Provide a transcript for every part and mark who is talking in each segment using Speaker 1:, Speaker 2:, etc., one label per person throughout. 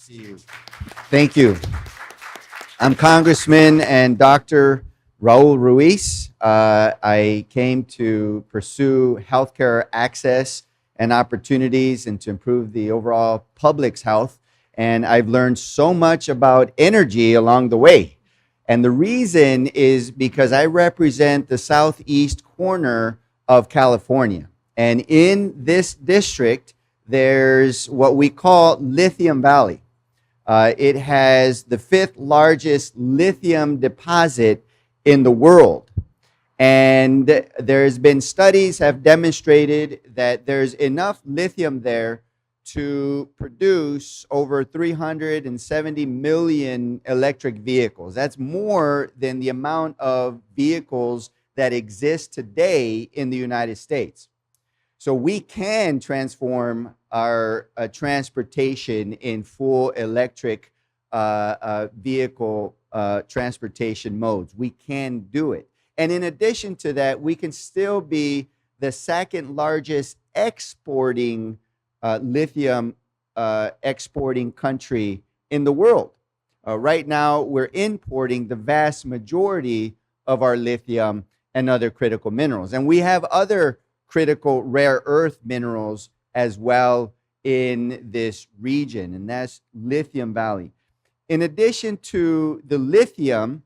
Speaker 1: See you. Thank you. I'm Congressman and Dr. Raul Ruiz. I came to pursue healthcare access and opportunities and to improve the overall public's health. And I've learned so much about energy along the way. And the reason is because I represent the southeast corner of California. And in this district, there's what we call Lithium Valley. It has the fifth largest lithium deposit in the world. And there's been studies have demonstrated that there's enough lithium there to produce over 370 million electric vehicles. That's more than the amount of vehicles that exist today in the United States. So we can transform our transportation in full electric vehicle transportation modes. We can do it. And in addition to that, we can still be the second largest exporting lithium exporting country in the world. Right now, we're importing the vast majority of our lithium and other critical minerals. And we have other critical rare earth minerals as well in this region, and that's Lithium Valley. In addition to the lithium,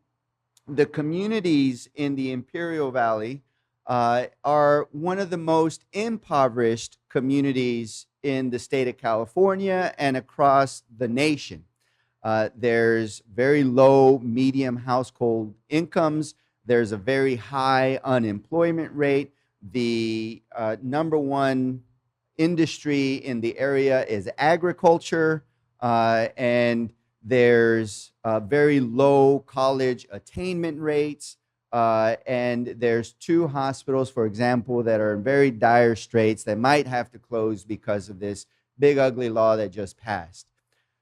Speaker 1: the communities in the Imperial Valley are one of the most impoverished communities in the state of California and across the nation. There's very low medium household incomes. There's a very high unemployment rate. The number one industry in the area is agriculture, and there's very low college attainment rates, and there's two hospitals, for example, that are in very dire straits that might have to close because of this big ugly law that just passed.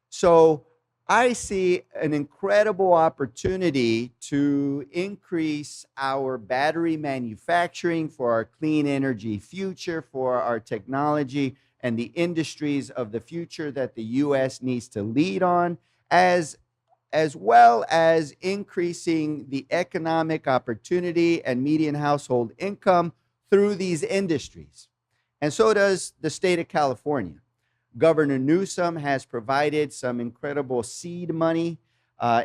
Speaker 1: So I see an incredible opportunity to increase our battery manufacturing for our clean energy future, for our technology and the industries of the future that the U.S. needs to lead on, as well as increasing the economic opportunity and median household income through these industries. And so does the state of California. Governor Newsom has provided some incredible seed money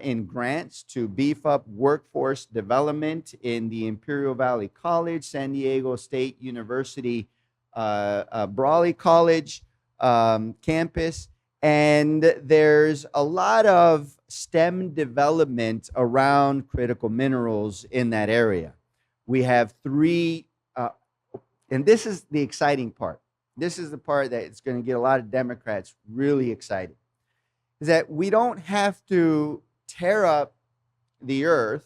Speaker 1: in grants to beef up workforce development in the Imperial Valley College, San Diego State University, Brawley College campus. And there's a lot of STEM development around critical minerals in that area. We have three, and this is the exciting part. This is the part that is going to get a lot of Democrats really excited, is that we don't have to tear up the earth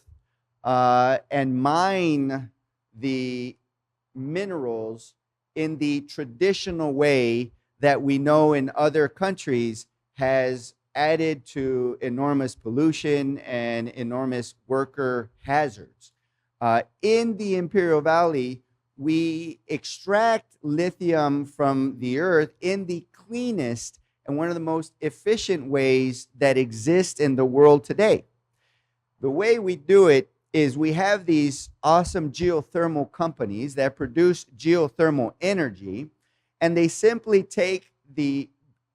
Speaker 1: and mine the minerals in the traditional way that we know in other countries has added to enormous pollution and enormous worker hazards. In the Imperial Valley, we extract lithium from the earth in the cleanest and one of the most efficient ways that exist in the world today. The way we do it is we have these awesome geothermal companies that produce geothermal energy, and they simply take the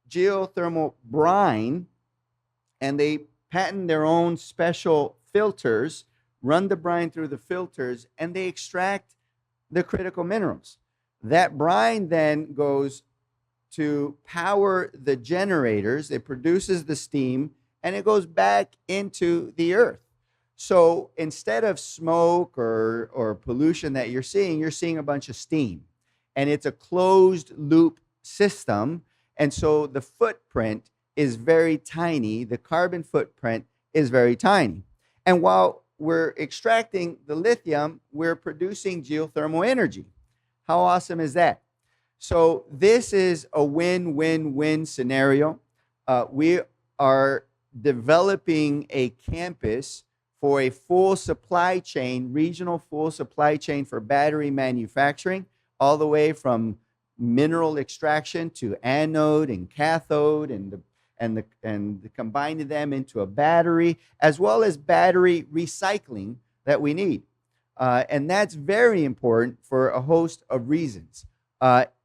Speaker 1: geothermal brine and they patent their own special filters, run the brine through the filters, and they extract the critical minerals. That brine then goes to power the generators. It produces the steam, and it goes back into the earth. So instead of smoke or pollution that you're seeing a bunch of steam. And it's a closed loop system. And so the footprint is very tiny. The carbon footprint is very tiny. And while we're extracting the lithium, we're producing geothermal energy. How awesome is that? So this is a win-win-win scenario. We are developing a campus for a full supply chain, regional full supply chain for battery manufacturing, all the way from mineral extraction to anode and cathode and combining them into a battery, as well as battery recycling that we need. And that's very important for a host of reasons.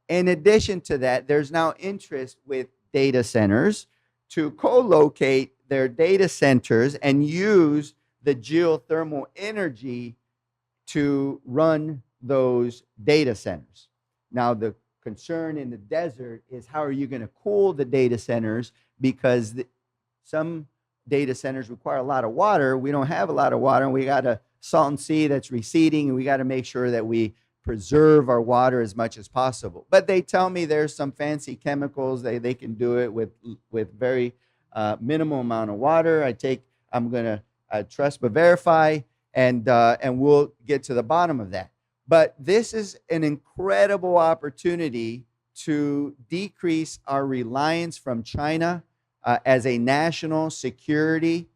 Speaker 1: In addition to that, there's now interest with data centers to co-locate their data centers and use the geothermal energy to run those data centers. Now, the concern in the desert is how are you going to cool the data centers, because some data centers require a lot of water. We don't have a lot of water, and we got a Salton Sea that's receding, and we got to make sure that we preserve our water as much as possible. But they tell me there's some fancy chemicals. They can do it with very minimal amount of water. I'm going to trust but verify, and we'll get to the bottom of that. But this is an incredible opportunity to decrease our reliance from China as a national security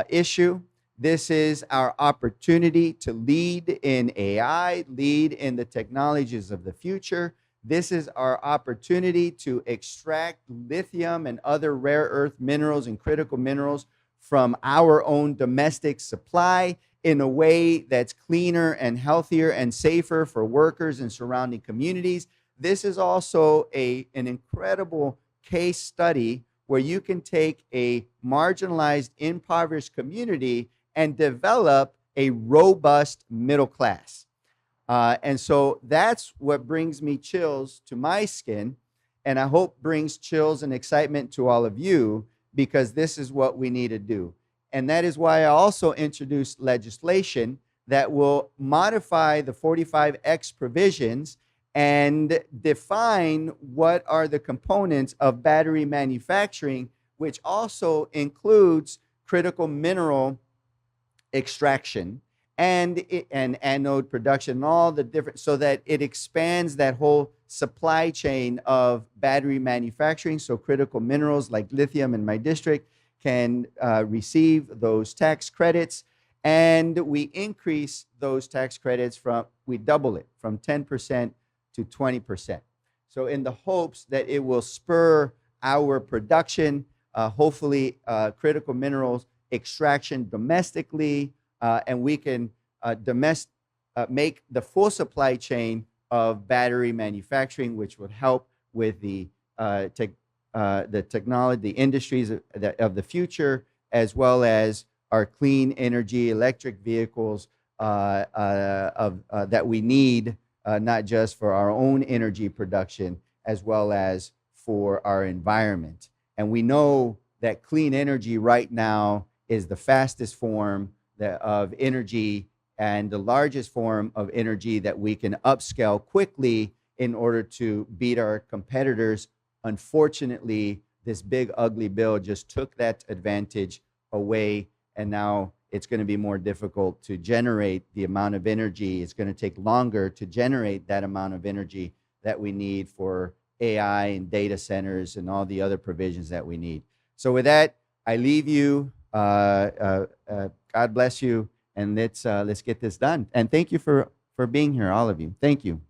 Speaker 1: issue. This is our opportunity to lead in AI, lead in the technologies of the future. This is our opportunity to extract lithium and other rare earth minerals and critical minerals from our own domestic supply in a way that's cleaner and healthier and safer for workers and surrounding communities. This is also an incredible case study where you can take a marginalized, impoverished community and develop a robust middle class. And so that's what brings me chills to my skin, and I hope brings chills and excitement to all of you, because this is what we need to do. And that is why I also introduced legislation that will modify the 45X provisions and define what are the components of battery manufacturing, which also includes critical mineral extraction and anode production and all the different, so that it expands that whole supply chain of battery manufacturing. So critical minerals like lithium in my district can receive those tax credits, and we increase those tax credits we double it from 10% to 20%. So in the hopes that it will spur our production, hopefully critical minerals extraction domestically, and we can make the full supply chain of battery manufacturing, which would help with the technology, the industries of the future, as well as our clean energy, electric vehicles that we need, not just for our own energy production, as well as for our environment. And we know that clean energy right now is the fastest form of energy and the largest form of energy that we can upscale quickly in order to beat our competitors. Unfortunately, this big ugly bill just took that advantage away, and now it's going to be more difficult to generate the amount of energy. It's going to take longer to generate that amount of energy that we need for AI and data centers and all the other provisions that we need. So with that, I leave you. God bless you, and let's get this done. And thank you for being here, all of you. Thank you.